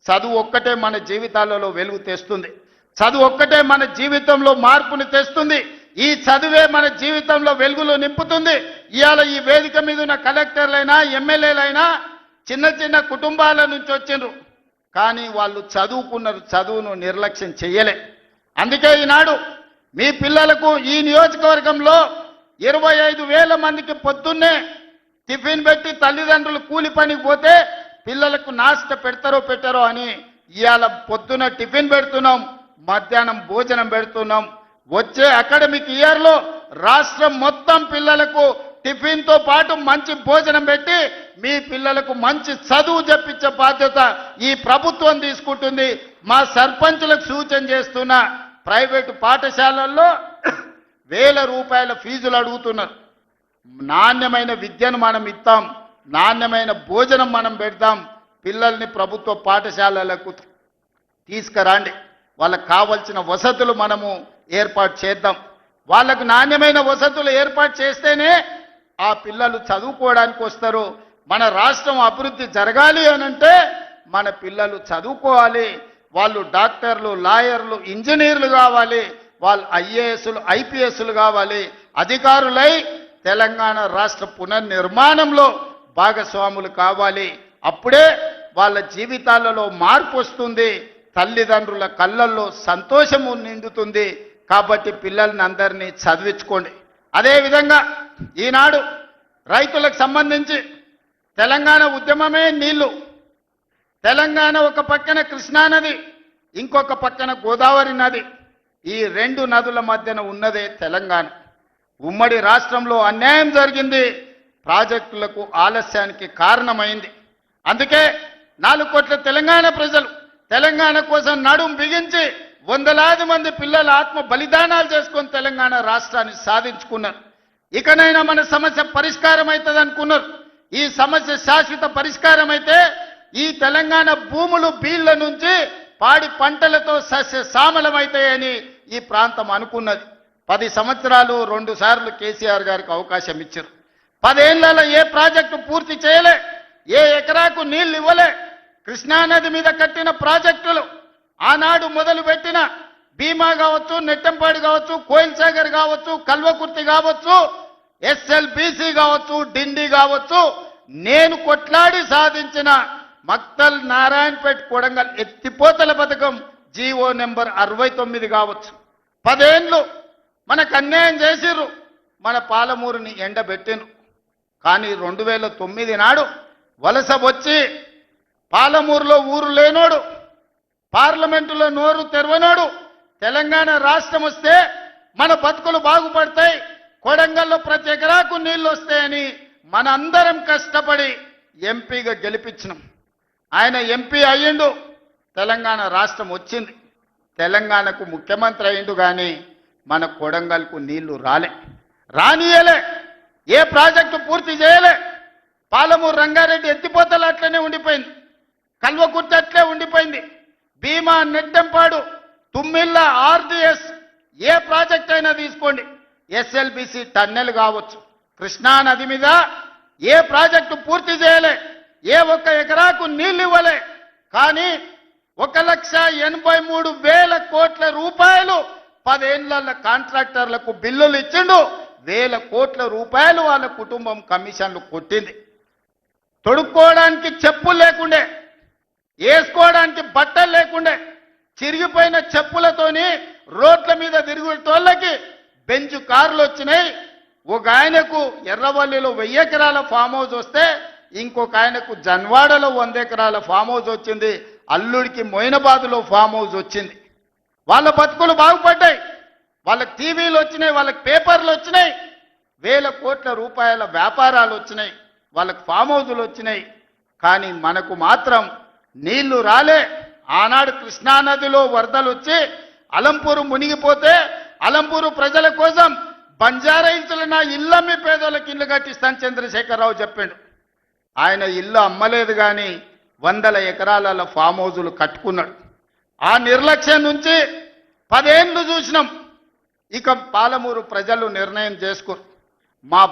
చదువు ఒక్కటే మన జీవితాలలో వెలుగు తెస్తుంది. చదువు ఒక్కటే మన జీవితంలో మార్పుని తెస్తుంది. ఈ చదువే మన జీవితంలో వెలుగులు నింపుతుంది. ఇవాళ ఈ వేదిక మీద ఉన్న కలెక్టర్లైనా ఎమ్మెల్యేలైనా చిన్న చిన్న కుటుంబాల నుంచి వచ్చిండ్రు, కానీ వాళ్ళు చదువుకున్నారు, చదువును నిర్లక్ష్యం చేయలే. అందుకే ఈనాడు మీ పిల్లలకు ఈ నియోజకవర్గంలో 25,000 మందికి పొద్దున్నే టిఫిన్ పెట్టి తల్లిదండ్రులు కూలి పనికి పోతే పిల్లలకు నాష్ట పెట్టారో అని ఇవాళ పొద్దున టిఫిన్ పెడుతున్నాం, మధ్యాహ్నం భోజనం పెడుతున్నాం. వచ్చే అకాడమిక్ ఇయర్లో రాష్ట్రం మొత్తం పిల్లలకు టిఫిన్తో పాటు మంచి భోజనం పెట్టి మీ పిల్లలకు మంచి చదువు చెప్పించే బాధ్యత ఈ ప్రభుత్వం తీసుకుంటుంది. మా సర్పంచులకు సూచన చేస్తున్న ప్రైవేటు పాఠశాలల్లో 1,000 రూపాయల ఫీజులు అడుగుతున్నారు. నాణ్యమైన విద్యను మనం ఇస్తాం, నాణ్యమైన భోజనం మనం పెడతాం. పిల్లల్ని ప్రభుత్వ పాఠశాలలకు తీసుకురండి, వాళ్ళకు కావాల్సిన వసతులు మనము ఏర్పాటు చేద్దాం. వాళ్ళకు నాణ్యమైన వసతులు ఏర్పాటు చేస్తేనే ఆ పిల్లలు చదువుకోవడానికి వస్తారు. మన రాష్ట్రం అభివృద్ధి జరగాలి అనంటే మన పిల్లలు చదువుకోవాలి. వాళ్ళు డాక్టర్లు, లాయర్లు, ఇంజనీర్లు కావాలి, వాళ్ళు ఐఏఎస్లు, ఐపీఎస్లు కావాలి, అధికారులై తెలంగాణ రాష్ట్ర పునర్నిర్మాణంలో భాగస్వాములు కావాలి. అప్పుడే వాళ్ళ జీవితాలలో మార్పు వస్తుంది, తల్లిదండ్రుల కళ్ళల్లో సంతోషము నిండుతుంది. కాబట్టి పిల్లల్ని అందరినీ చదివించుకోండి. అదేవిధంగా ఈనాడు రైతులకు సంబంధించి తెలంగాణ ఉద్యమమే నీళ్లు. తెలంగాణ ఒక పక్కన కృష్ణానది, ఇంకొక పక్కన గోదావరి నది. ఈ 2 నదుల మధ్యన ఉన్నదే తెలంగాణ. ఉమ్మడి రాష్ట్రంలో అన్యాయం జరిగింది, ప్రాజెక్టులకు ఆలస్యానికి కారణమైంది. అందుకే 4 కోట్ల తెలంగాణ ప్రజలు తెలంగాణ కోసం నడుం బిగించి వందలాది మంది పిల్లల ఆత్మ బలిదానాలు చేసుకొని తెలంగాణ రాష్ట్రాన్ని సాధించుకున్నారు. ఇకనైనా మన సమస్య పరిష్కారం అవుతుంది అనుకున్నారు. ఈ సమస్య శాశ్వత పరిష్కారం అయితే ఈ తెలంగాణ భూములు బీళ్ల నుంచి పాడి పంటలతో సస్య సామలమవుతాయని ఈ ప్రాంతం అనుకున్నది. 10 సంవత్సరాలు 2 సార్లు కేసీఆర్ గారికి అవకాశం ఇచ్చారు. 10 ఏళ్లలో ఏ ప్రాజెక్టు పూర్తి చేయలే, ఏ ఎకరాకు నీళ్లు ఇవ్వలే. కృష్ణానది మీద కట్టిన ప్రాజెక్టులు ఆనాడు మొదలుపెట్టిన భీమా కావచ్చు, నెట్టంపాడు కావచ్చు, కోయిల్ సాగర్ కావచ్చు, కల్వకుర్తి కావచ్చు, ఎస్ఎల్బీసీ కావచ్చు, డిండి కావచ్చు, నేను కొట్లాడి సాధించిన మక్తల్, నారాయణపేట్, కొడంగల్ ఎత్తిపోతల పథకం జీవో నెంబర్ 69 కావచ్చు. 10 ఏళ్ళు మనకు అన్యాయం చేసిర్రు, మన పాలమూరుని ఎండబెట్టిను. కానీ 2009 నాడు వలస వచ్చి పాలమూరులో ఊరు లేనోడు, పార్లమెంటులో నోరు తెరవనోడు తెలంగాణ రాష్ట్రం వస్తే మన బతుకులు బాగుపడతాయి, కొడంగల్లో ప్రతి ఎకరాకు నీళ్లు వస్తాయని మనందరం కష్టపడి ఎంపీగా గెలిపించినాం. ఆయన ఎంపీ అయ్యిండు, తెలంగాణ రాష్ట్రం వచ్చింది, తెలంగాణకు ముఖ్యమంత్రి అయ్యిండు. కానీ మన కొడంగల్కు నీళ్లు రానియలే, ఏ ప్రాజెక్టు పూర్తి చేయలే. పాలమూరు రంగారెడ్డి ఎత్తిపోతలు అట్లనే ఉండిపోయింది, కల్వకుర్తి అట్లే ఉండిపోయింది. భీమా, నెట్టంపాడు, తుమ్మిళ్ళ, ఆర్డిఎస్ ఏ ప్రాజెక్ట్ అయినా తీసుకోండి, ఎస్ఎల్బిసి టన్నెల్ కావచ్చు, కృష్ణా నది మీద ఏ ప్రాజెక్టు పూర్తి చేయలే, ఏ ఒక్క ఎకరాకు నీళ్ళు ఇవ్వలే. కానీ 1,83,000 కోట్ల రూపాయలు 10 ఏళ్ల కాంట్రాక్టర్లకు బిల్లులు ఇచ్చిండు. 1,000 కోట్ల రూపాయలు వాళ్ళ కుటుంబం కమిషన్లు కొట్టింది. తొడుక్కోవడానికి చెప్పులు లేకుండే, వేసుకోవడానికి బట్టలు లేకుండే, చిరిగిపోయిన చెప్పులతోని రోడ్ల మీద తిరుగుతోళ్ళకి బెంచ్ కార్లు వచ్చినాయి. ఒక ఆయనకు ఎర్రవల్లిలో 1000 ఎకరాల ఫామ్ హౌస్ వస్తే ఇంకొక ఆయనకు జన్వాడలో 100 ఎకరాల ఫామ్ హౌస్ వచ్చింది. అల్లుడికి మొయినాబాద్లో ఫామ్ హౌస్ వచ్చింది. వాళ్ళ బతుకులు బాగుపడ్డాయి, వాళ్ళకి టీవీలు వచ్చినాయి, వాళ్ళకి పేపర్లు వచ్చినాయి, 1,000 కోట్ల రూపాయల వ్యాపారాలు వచ్చినాయి, వాళ్ళకి ఫామ్ హౌజులు వచ్చినాయి. కానీ మనకు మాత్రం నీళ్లు రాలే. ఆనాడు కృష్ణానదిలో వరదలు వచ్చి అలంపూరు మునిగిపోతే అలంపూరు ప్రజల కోసం బంజారా హిల్స్లో నా ఇల్లు అమ్మి పేదోళ్ళకి ఇల్లు కట్టిస్తాను చంద్రశేఖరరావు చెప్పిండు. ఆయన ఇల్లు అమ్మలేదు, కానీ 100 ఎకరాల ఫామ్ హౌజులు కట్టుకున్నాడు. ఆ నిర్లక్ష్యం నుంచి 10 ఏళ్ళు చూసినాం. ఇక పాలమూరు ప్రజలు నిర్ణయం చేసుకోరు. మా